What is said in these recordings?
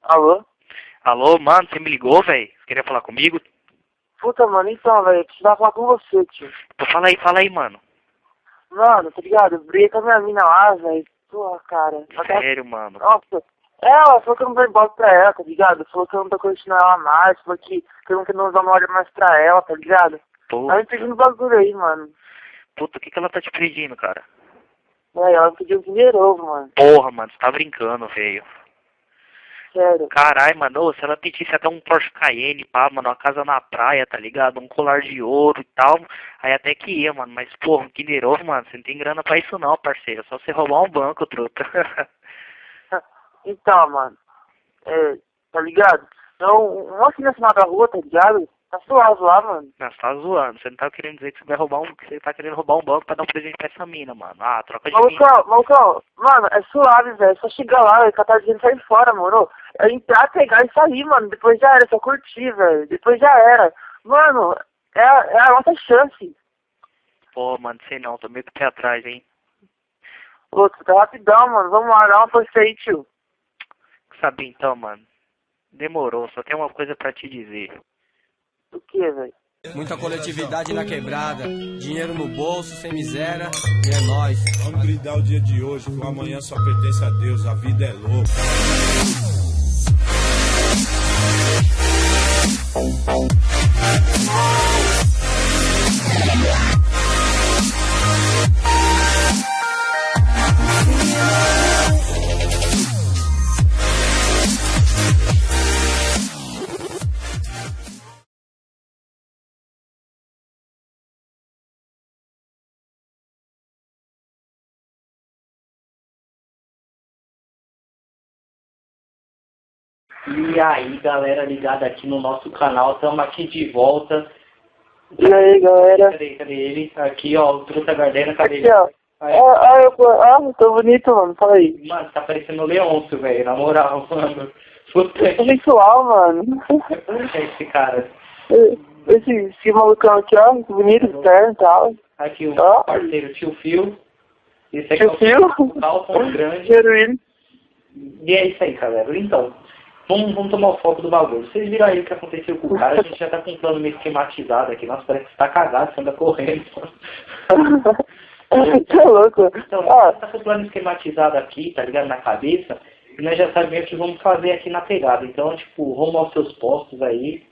Alô? Alô, mano, você me ligou, velho? Queria falar comigo? Puta, mano, então, velho, precisava falar com você, tio. Então fala aí, mano. Mano, tá ligado? Eu briguei com a minha mina lá, velho. Porra, cara. Sério, mano. Nossa. Ela falou que eu não dou embora pra ela, tá ligado? Falou que eu não tô curtindo ela mais, falou que eu não dou uma hora mais pra ela, tá ligado? Pô, Ela me pedindo bagulho aí, mano. puta, o que ela tá te pedindo, cara? Ela me pediu dinheiro novo, mano. Porra, mano, você tá brincando, velho. Sério. Caralho, mano, ô, se ela pedisse até um Porsche Cayenne, pá, mano, uma casa na praia, tá ligado? Um colar de ouro e tal, aí até que ia, mano, mas, porra, um Kinder Ovo, mano, você não tem grana pra isso não, parceiro, é só você roubar um banco, truta. Então, mano. Tá ligado? Então, uma criança na rua, tá ligado? Tá suave lá, mano. Não, você tá zoando, você não tá querendo dizer que você vai roubar que você tá querendo roubar um banco pra dar um presente pra essa mina, mano. Ah, troca de mim. Malucão, mano, é suave, velho. É só chegar lá, catar dinheiro e sair fora, mano. É entrar, pegar e sair, mano. Depois já era, é só curtir, velho. Depois já era. Mano, é a nossa chance. Pô, mano, sei não, tô meio que pé atrás, hein. Outro, tá rapidão, mano. Vamos lá, dá uma força aí, tio. Sabe então, mano, demorou, só tem uma coisa pra te dizer. O que, velho? Muita coletividade na quebrada, dinheiro no bolso, sem miséria, e é nóis. Vamos brindar o dia de hoje, que o amanhã só pertence a Deus, a vida é louca. E aí, galera ligada aqui no nosso canal, estamos aqui de volta. E aí, galera? Cadê ele? Aqui, ó, o Truta Gardena, cadê ele? Aqui, ó. Aí. Tô bonito, mano. Fala aí. Mano, tá parecendo o Leôncio, velho, na moral, mano. Puta Tô sensual, mano. que é esse cara. Esse malucão aqui, ó. Muito bonito, terno e tal. Aqui o Ó. parceiro Tio Fio. Esse aqui Tio é o Fio? Calton Grande. Heroína. E é isso aí, galera. Então, vamos tomar o foco do bagulho. Vocês viram aí o que aconteceu com o cara, a gente já tá com um plano meio esquematizado aqui. Nossa, parece que você tá cagado, você anda correndo. Você é louco. Então, Ó, tá com o plano esquematizado aqui, tá ligado, na cabeça, e nós já sabemos o que vamos fazer aqui na pegada. Então, tipo, rumo aos seus postos aí.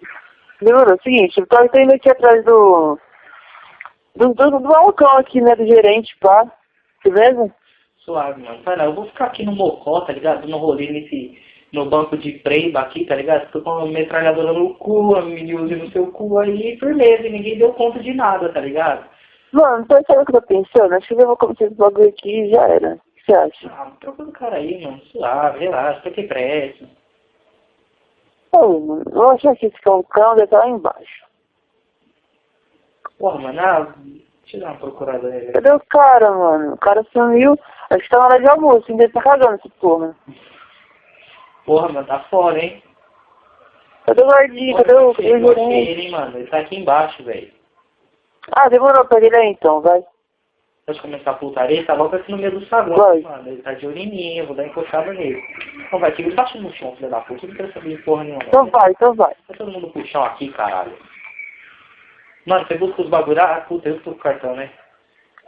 demorou. Seguinte, eu tô indo aqui atrás do balcão aqui, né, do gerente, pá. Beleza? Suave, mano. Vai lá, eu vou ficar aqui no mocó, tá ligado? No rolê no banco de preba aqui, tá ligado? Tô com uma metralhadora no cu, a mini Uzi no seu cu aí, firmeza, e ninguém deu conta de nada, tá ligado? Mano, sabe o que eu tô pensando? Acho que eu vou começar esse bagulho aqui e já era. O que você acha? Ah, troca do cara aí, mano. Suave, relaxa, pra que pressa. Ô, mano, eu vou achar que esse cão deve estar lá embaixo. Porra, mano, deixa eu dar uma procurada aí, velho. Cadê o cara, mano? O cara sumiu. Acho que tá na hora de almoço, ainda tá cagando essa porra. Porra, mano, tá fora, hein? Cadê o guardinha? Cadê o achei gerente? ele, hein, mano. Ele tá aqui embaixo, velho. Ah, demorou, pega ele aí então, vai. Pode começar a putaria, ele tá logo aqui no meio do saguão, Vai. mano. Ele tá de olho em mim, eu vou dar encoxada nele. Então vai, tira embaixo no chão, filho da puta. Eu não quero saber de porra nenhuma. Então vai. Tá todo mundo pro chão aqui, caralho. Mano, você busca os bagulho. Ah, puta, eu tô com o cartão, né?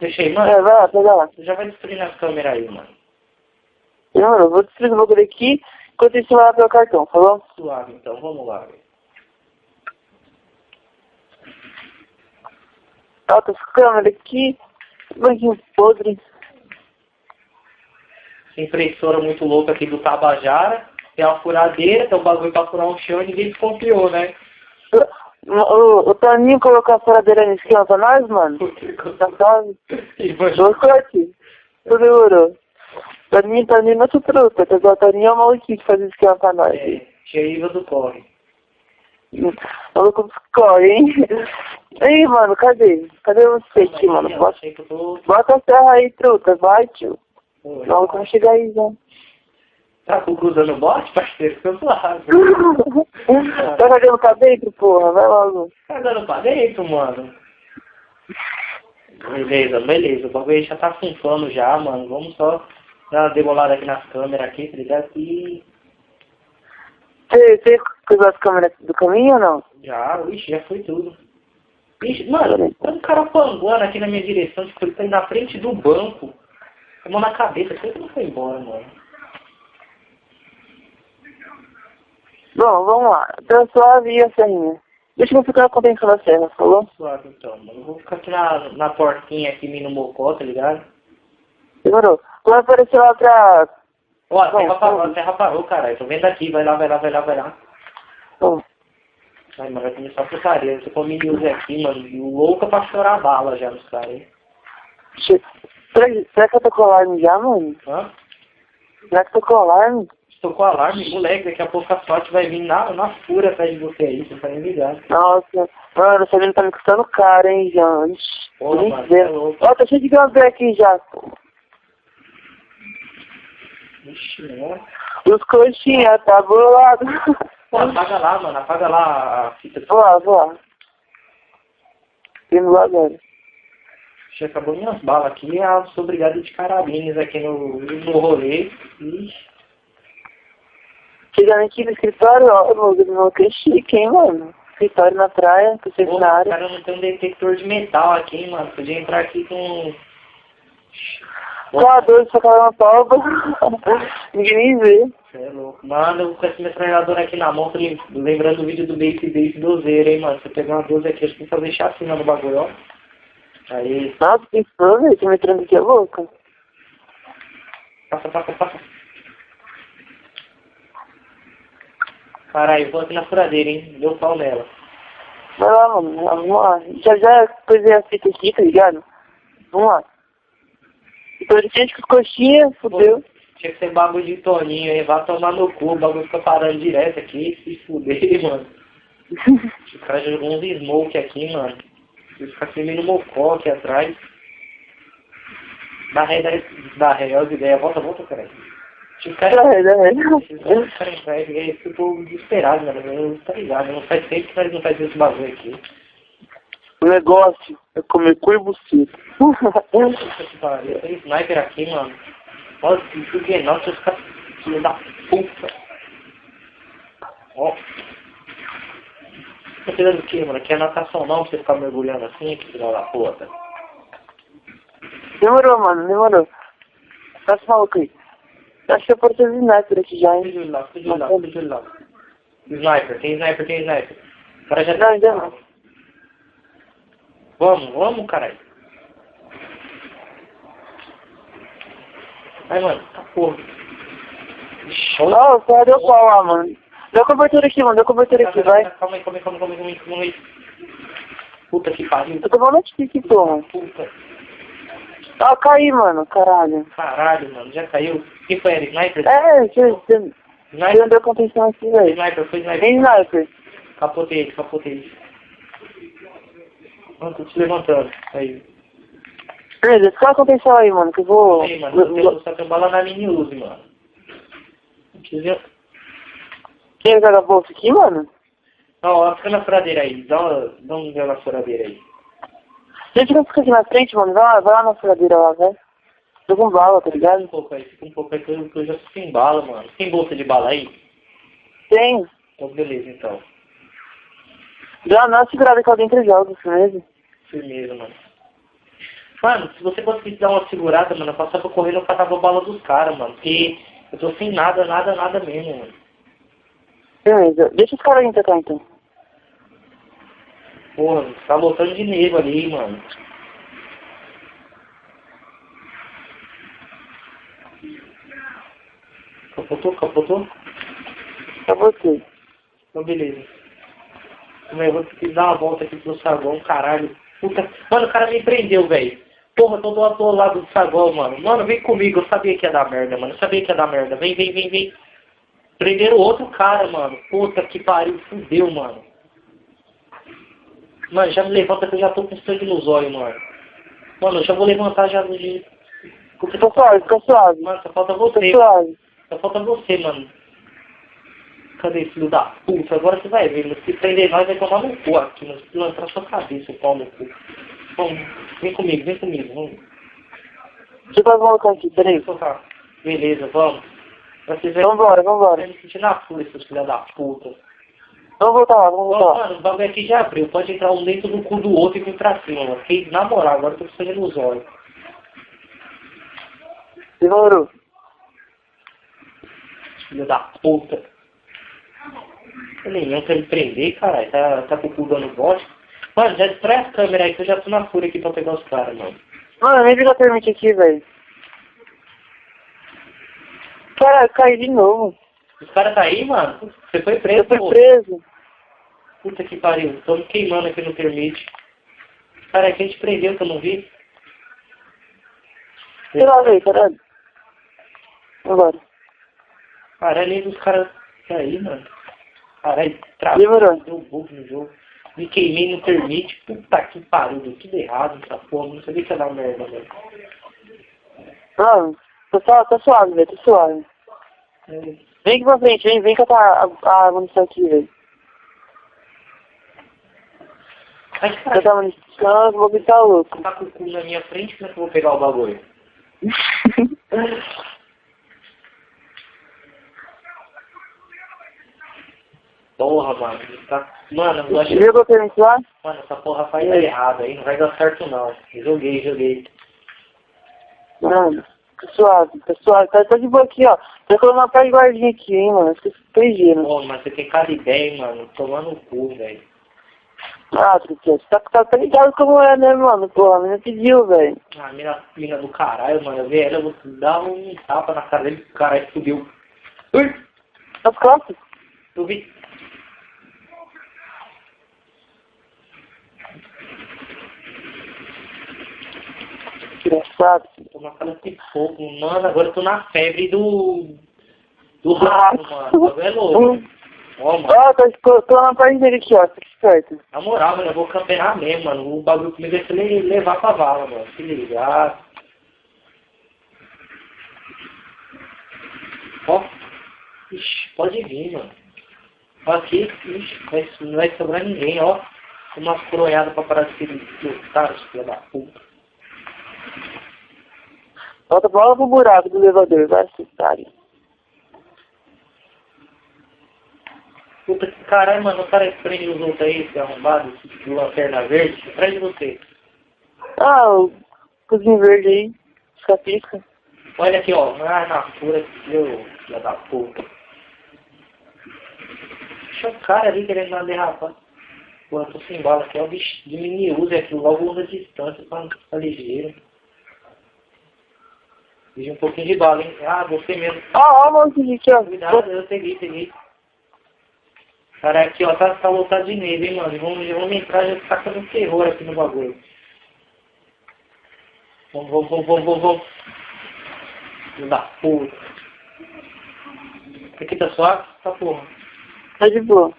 Deixei, mano. É, vai lá, pega lá. Você já vai destruindo as câmeras aí, mano. Demorou, vou destruir o bagulho aqui, enquanto isso vai lá pelo cartão, falou? Suave, então, vamos lá, velho. Altas câmeras aqui, banquinho podre. Impressora muito louca aqui do Tabajara. Tem uma furadeira, tem um bagulho pra furar um chão e ninguém desconfiou, né? O Toninho colocou a furadeira no esquema pra nós, mano? Tá suave? Colocou aqui. Tudo demorou. Toninho, nosso truta. O Toninho é o maluquinho que faz o esquema pra nós. É, Cheiva do corre. Maluco dos corre, hein? Ei, mano, cadê? Cadê você aqui, mano? Eu achei que eu tô... Bota a serra aí, truta. Vai, tio. Oi. O maluco vai chegar aí, já. Tá cruzando o bote, parceiro? Fica suave. Tá cagando pra dentro, porra? Vai logo. Tá dando pra dentro, mano. Beleza. O bagulho já tá funcionando já, mano. Vamos só dar uma degolada aqui nas câmeras aqui, tá ligado? E... Você cuidou as câmeras do caminho ou não? Já, ixi, já foi tudo. Ixi, mano, tem um cara panguando aqui na minha direção, tipo, ele tá na frente do banco. Com a mão na cabeça, por que ele não foi embora, mano? Bom, vamos lá. Então, suave e a serrinha. Deixa eu ficar com a atenção da serra, falou? Suave então, mano. Eu vou ficar aqui na portinha aqui, no mocó, tá ligado? Demorou. Vai aparecer lá pra... Ó, a terra parou, caralho. Tô vendo aqui, vai lá. Bom, Ai, mano, vai começar a putaria. Você come news aqui, mano. E o louco é pra chorar bala já nos caras, hein? será que eu tô com alarme já, mano? Hã? Será que eu tô com alarme? Estou com alarme, moleque. Daqui a pouco a sorte vai vir na fúria atrás de você aí. Você tá nem ligado. Nossa, mano, essa menina tá me custando caro, hein, já. Porra, Nem mano, sei. tá louco. Ó, tá cheio de gambé aqui já. Ixi, mano. Os coxinhas, tá bolado. Pô, apaga lá, mano. Apaga lá a fita. Vou lá. Indo lá agora. Já acabou minhas balas aqui. Eu sou obrigado de carabines aqui no rolê. Ixi. Chegando aqui no escritório, ó, meu que chique, hein, mano. Escritório na praia, Pô, o concessionária. cara não tem um detector de metal aqui, hein, mano. Podia entrar aqui com... Coador, só calar uma palma. Ninguém nem vê. Você é louco. Mano, eu com esse metralhador aqui na mão, tô lembrando o vídeo do Base dozeiro, hein, mano. Você pegar uma 12 aqui, acho que tem que fazer chacina no bagulho, ó. Aí. Nossa, que fã, velho. Tô me entrando aqui a boca. Passa. Caralho, vou aqui na furadeira, hein. Deu pau nela. Vai lá, mano. Vamos lá. Já coisei a fita aqui, tá ligado? Vamos lá. Tô de frente com as coxinhas, fudeu. Tinha que ser bagulho de Toninho, hein. Vai tomar no cu, o bagulho fica parando direto aqui. Se fuder, mano. O cara jogou uns smoke aqui, mano. Ele fica firme no mocó aqui atrás. Dá ré, as ideias. Volta, caralho. Os caras ficam desesperados, mano. Eu tá ligado, não faz tempo que nós não fazemos esse bagulho aqui. O negócio é comer cu e buceta. Tem sniper aqui, mano. Olha o que não, seus caras, filho da puta. Ó. Tá fazendo o que, mano? Aqui é natação não, pra você ficar mergulhando assim, que filho da puta. Demorou, mano. Tá esse maluco aí. Acho que eu posso ter sniper aqui já, hein? Fica de lá. Sniper, tem sniper. O cara já não, ainda não. Vamos, caralho. Ai, mano, tá porra. Ó, o cara deu pau lá, mano. Deu cobertura aqui, vai. Calma aí. Puta que pariu. Eu tô falando aqui, porra. Puta. Ah, caí, mano, caralho. Caralho, mano, já caiu. Quem foi ele? Sniper? Você andou com atenção aqui, velho. Foi sniper. Tem sniper. Capotei ele. Mano, tô te levantando. Aí. Beleza, fica com atenção aí, mano, que eu vou... Aí, mano, eu só tenho bala na mini use, mano. Quem joga a bolsa aqui, mano? Ó, fica na furadeira aí. Dá um gel na furadeira aí. Gente, não fica aqui na frente, mano. Vai lá na furadeira lá, velho. Tô com bala, tá ligado? Fica um pouco aí que eu já tô sem bala, mano. Tem bolsa de bala aí? Tem. Então, beleza, então. Dá uma segurada com alguém entre jogos, mesmo. Firmeza, mano. Mano, se você conseguisse dar uma segurada, mano, eu passava correndo, eu catava a bala dos caras, mano. Porque eu tô sem nada mesmo, mano. Beleza. Deixa os caras entrar, então. Porra, tá lotando de nego ali, mano. Capotou? Cabotei. Então, beleza. Eu vou ter que dar uma volta aqui pro saguão, caralho. Puta. Mano, o cara me prendeu, velho. Porra, tô do outro lado do saguão, mano. Mano, vem comigo. Eu sabia que ia dar merda, mano. Vem. Prenderam outro cara, mano. Puta que pariu. Fudeu, mano. Mano, já me levanta que eu já tô com sangue nos olhos, mano. Mano, eu já vou levantar já de... Fica suave. Mano, só falta você. Fica suave. Só falta você, mano. Cadê, filho da puta? Agora você vai ver, mas se prender nós vai tomar no cu aqui, mas se lançar sua cabeça, o pau no cu. Vamos, vem comigo, vamos. Deixa eu fazer uma coisa aqui, peraí. Beleza, vamos. Vocês Vambora. vai me sentir na fúria, seus filhos da puta. Vamos voltar lá. Mano, o bagulho aqui já abriu. Pode entrar um dentro do cu do outro e vir pra cima, mano. Fiquei, na moral, agora eu tô precisando nos olhos. Demorou. Filho da puta. Ele não quer me prender, caralho. Tá com o cu dando bote. Mano, já distrai as câmeras aí que eu já tô na fúria aqui pra pegar os caras, mano. Mano, nem liga a permite aqui, velho. Caralho, caí de novo. Os caras tá aí, mano? Você foi Eu preso, fui pô. preso. Puta que pariu. Tô me queimando aqui no permite. Cara, quem te prendeu que eu não vi? Sei lá, velho, caralho. Vambora. Caralho, nem dos caras tá aí, mano. Caralho, Demorou. deu bug no jogo. Me queimei no permite. Puta que pariu, deu tudo errado nessa porra. Não sabia que ia dar merda, velho. Mano, tá suave, velho, tá suave. Vem aqui pra frente, vem catar a munição aqui, velho. Ai, Catar caralho, a munição, o bagulho tá louco. tá com o cu na minha frente, como é que eu vou pegar o bagulho? Porra, mano. Tá... Mano, eu acho que... Viu que eu permiti lá? Mano, essa porra faz errado aí. Não vai dar certo, não. Joguei. Mano, tá suave. Tá de boa aqui, ó. Tá colocando uma pé de guardinha aqui, hein, mano. Fica protegendo. Pô, mas você tem cara de bem, mano. Tomando o cu, velho. Ah, Truquinha, você tá ligado como é, né, mano? Porra, a menina pediu, velho. Ah, mina do caralho, mano. Eu vi ela, eu vou dar um tapa na cara dele. O caralho fudeu. Ui! As costas? Eu vi. Engraçado. Tô na cara de fogo. Mano, agora eu tô na febre do rato, mano. O bagulho é louco. Ó, mano. Ó, tô na parte dele aqui, ó. Fica esperto. Na moral, mano, eu vou camperar mesmo, mano. O bagulho comigo é se ele levar pra vala, mano. Se ligar. Ó. Ixi, pode vir, mano. Ó, aqui, ixi, não vai sobrar ninguém, ó. Uma coronhada pra parar de ser caras, filha da puta. Volta bola pro buraco do elevador, vai se otário. Puta que caralho, mano, o cara prende os outros aí, esse arrombado, de lanterna verde, prende você. Ah, o cozinho verde aí, pisca-pisca. Olha aqui, ó, na fura, meu, filha da puta. Deixa o cara ali querendo dar derrapar. Pô, eu tô sem bala aqui, é o bicho de mini usa aqui, logo usa distância pra não ficar ligeiro. Veja um pouquinho de bala, hein? Ah, você mesmo. Ó, mano, aqui, ó. Cuidado, eu peguei. Cara, aqui, ó, tá lotado de neve, hein, mano. Vamos entrar, já tá fazendo terror aqui no bagulho. Vamos. Filho da puta. Aqui tá suave? Tá porra. Tá de boa.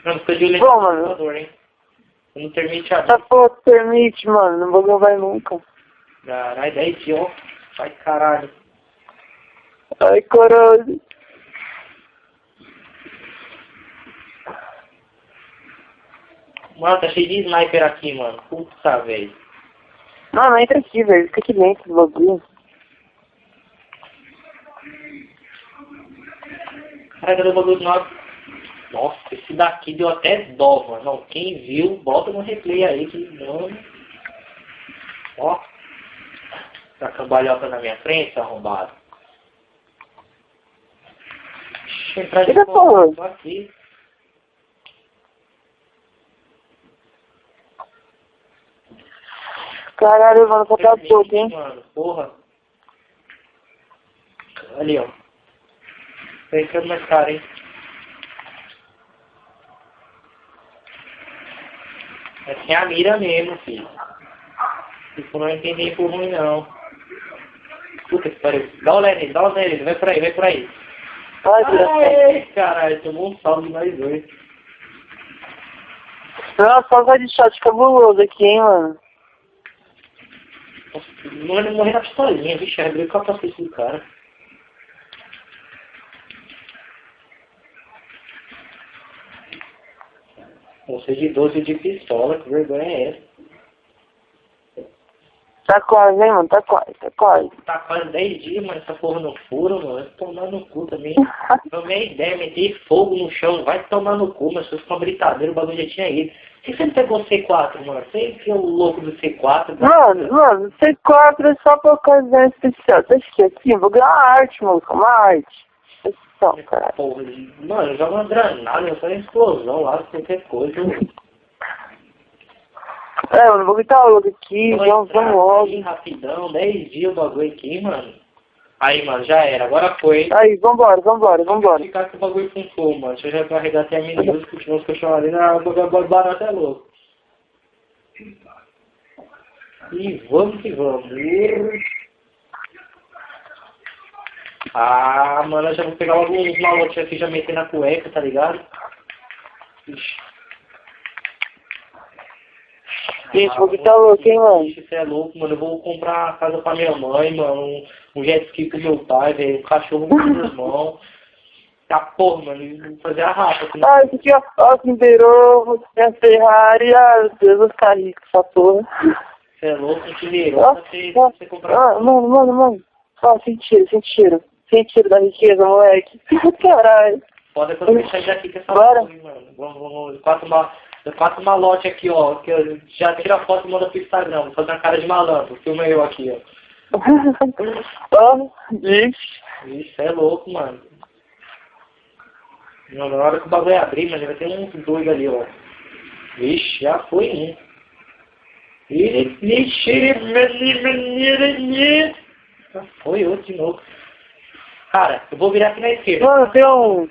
Não, fica de olho Bom, no mano. computador, hein. Não permite abrir. Essa porra permite, mano. Não vou vai nunca. Caralho, 10 dias, ó. Vai caralho. Ai, caralho. Mano, tá cheio de sniper aqui, mano. Puta, velho. Não entra aqui, velho. Fica aqui dentro do bagulho. Caralho, cadê o bagulho do lado? Nossa, esse daqui deu até dó, mano. Não, quem viu, bota no replay aí que mano. Ó. Tá cambalhota na minha frente, arrombado. Deixa eu entrar de novo. Tô aqui. Caralho, mano, só tá todo, hein? Mano, porra. Ali, ó. Tá entrando mais cara, hein? Essa é a mira mesmo, filho. Isso não entendi por ruim, não. Puta que pariu. Dá o nele, vai por aí. Ai, caralho, tomou um salve de mais dois. Nossa, só vai de shot cabuloso aqui, hein, mano. Nossa, morrer na pistolinha, bicho. Abriu o capacete do cara. Você de 12 de pistola, que vergonha é essa? Tá quase, hein, mano? Tá quase, tá quase. Tá quase 10 dias, mano, essa porra não fura, mano. Vai tomar no cu também. Tomei ideia, meter fogo no chão, vai tomar no cu, mas se fosse uma britadeira, o bagulho já tinha ido. Por que você não pegou o C4, mano? Você é o louco do C4. Mano, C4 é só pra ocasião especial. Deixa aqui, eu vou ganhar uma arte, mano, uma arte. Especial, cara. Porra, mano, joga uma granada, eu faço uma explosão lá, qualquer coisa. Mano, o bagulho tá louco aqui, vamos logo. Rapidão, 10 dias o bagulho aqui, mano. Aí, mano, já era, agora foi. Aí, vambora. Vou ficar com o bagulho com fogo, mano. Deixa eu já carregar até a minha música, porque senão os cachorros ali na bagulho barato é louco. E vamos que vamos. Ah, mano, eu já vou pegar logo uns malotes aqui e já meter na cueca, tá ligado? Ixi. Gente, o bagulho tá louco, hein, mano? Isso é louco, mano. Eu vou comprar uma casa pra minha mãe, mano. Um jet ski pro meu pai, velho. Um cachorro pro meu irmão. Tá porra, mano. Vou fazer a rapa. Ah, isso aqui, ó, Kinderovo, tem a Ferrari, meu Deus, vou ficar rico essa porra. Você é louco, um Kinderovo, você comprar... Ah, mano. Ó, sem cheiro da riqueza, moleque. Caralho. Foda quando eu sair daqui com essa Bora. porra, mano. Vamos, quatro malote aqui, ó. Que eu já tiro a foto e manda pro Instagram. Vou fazer uma cara de malandro. Filma eu aqui, ó. Ó, isso. Isso é louco, mano. Na hora que o bagulho abrir, mas vai ter uns dois ali, ó. Vixe, já foi um. Já foi outro de novo. Cara, eu vou virar aqui na esquerda. Mano, tem um...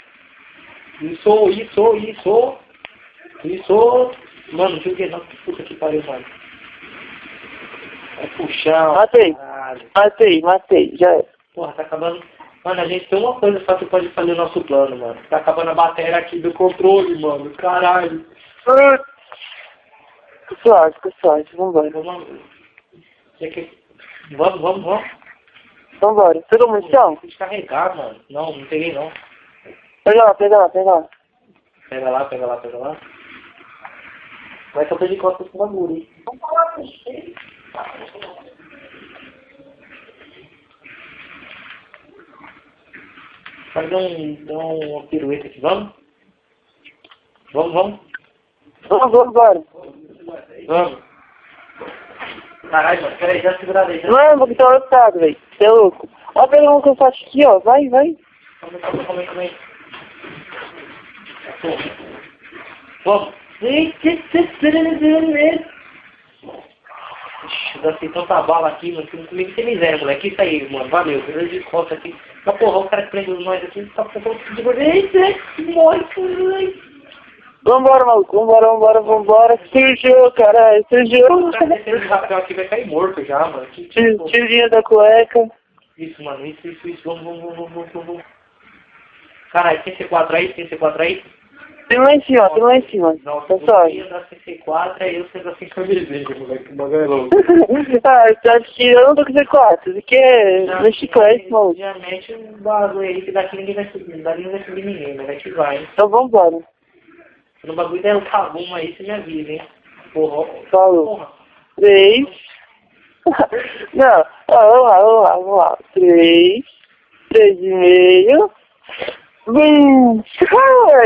Isso. Mano, não sei não. Que puta que pariu, mano. É puxão. Matei. Já é. Porra, tá acabando. Mano, a gente tem uma coisa só que pode fazer o nosso plano, mano. Tá acabando a bateria aqui do controle, mano. Caralho. Fica suave, vambora. Vamos. Vambora. Pegou munição? Tem que descarregar, mano. Não peguei não. Pega lá. Pega lá. Vai que eu tô de costas com o bagulho, hein? Vai dar uma pirueta aqui, vamos? Vamos. Vambora. Vamos. Caralho, mano, peraí, já segurado aí. Não, porque tá lotado, velho. Você é louco. Ó, pega um que eu faço aqui, ó. Vai. Calma aí. Vamos. Gastei tanta bala aqui, mano, que comigo tem miséria, moleque. Isso aí, mano, valeu. Eu de costa aqui. Mas porra, o cara que prendeu nós aqui, tá pensando de gordo. Morre, caralho. Vambora, maluco. Vambora. Sujou, caralho. O cara descendo de rapel aqui vai cair morto já, mano. Tirinha da cueca. Isso, mano. Isso. Vamos. Caralho, tem C4 aí? Tem lá em cima. Nossa, tá você suave. ia dar C4, aí eu sendo assim camisinha, moleque. Que bagulho é louco. Você acha que eu não tô com C4? Isso aqui é mexicante, maluco. Já mete um bagulho aí que daqui ninguém vai subir. Daqui ninguém vai subir ninguém, mas daqui vai, hein. Então vambora. Se no bagulho der um cabum aí, você me avisa, hein. Porra. Falou. 3. Não, ó, vamos lá. 3 e meio.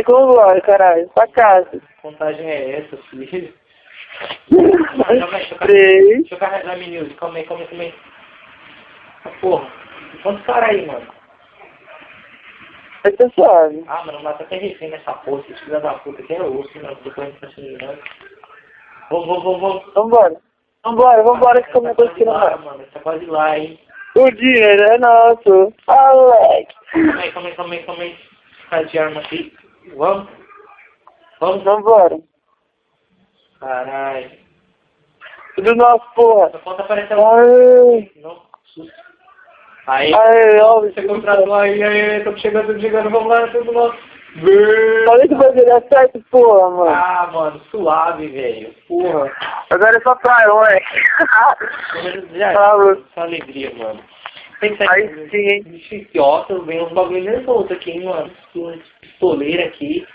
Vambora, caralho. Pra casa. Que contagem é essa, filho? 3. Deixa eu carregar a menina. Calma aí. Porra. Quantos caras aí, mano? Vai ser suave. Ah, mano, mata até refém nessa porra. Esse filho da puta que é osso, mano. Tô correndo pra cima, né? Vamos. Vambora que eu tô tirando lá. Mano, tá quase lá, hein? O dinheiro é nosso. Alex. Calma aí. Ficar de arma aqui. Vamos. Vambora. Caralho. Tudo nosso, porra. Essa conta parece não, susto. Aí, ó, você contratou aí, tô chegando, vamos lá, tudo nosso. Falei que vai dar certo, porra, mano. Ah, mano, suave, velho. Porra. Agora é só praia, moleque. Só alegria, mano. Tem que aí sim, hein. Chiquiosa, vem uns bagulho nervoso aqui, hein, mano. Pistoleira aqui.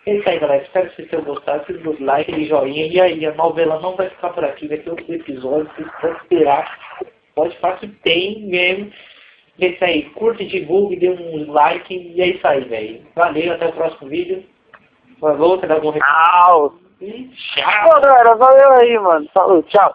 É isso aí, galera. Espero que vocês tenham gostado. Se vocês like, de joinha. E aí, a novela não vai ficar por aqui. Vai ter outro episódio. Vocês podem esperar. Pode falar que tem mesmo. É isso aí. Curte, divulgue, dê um like. E é isso aí, velho. Valeu. Até o próximo vídeo. Falou. Você dá algum recado? Tchau. E tchau. Pô, galera. Valeu aí, mano. Falou. Tchau.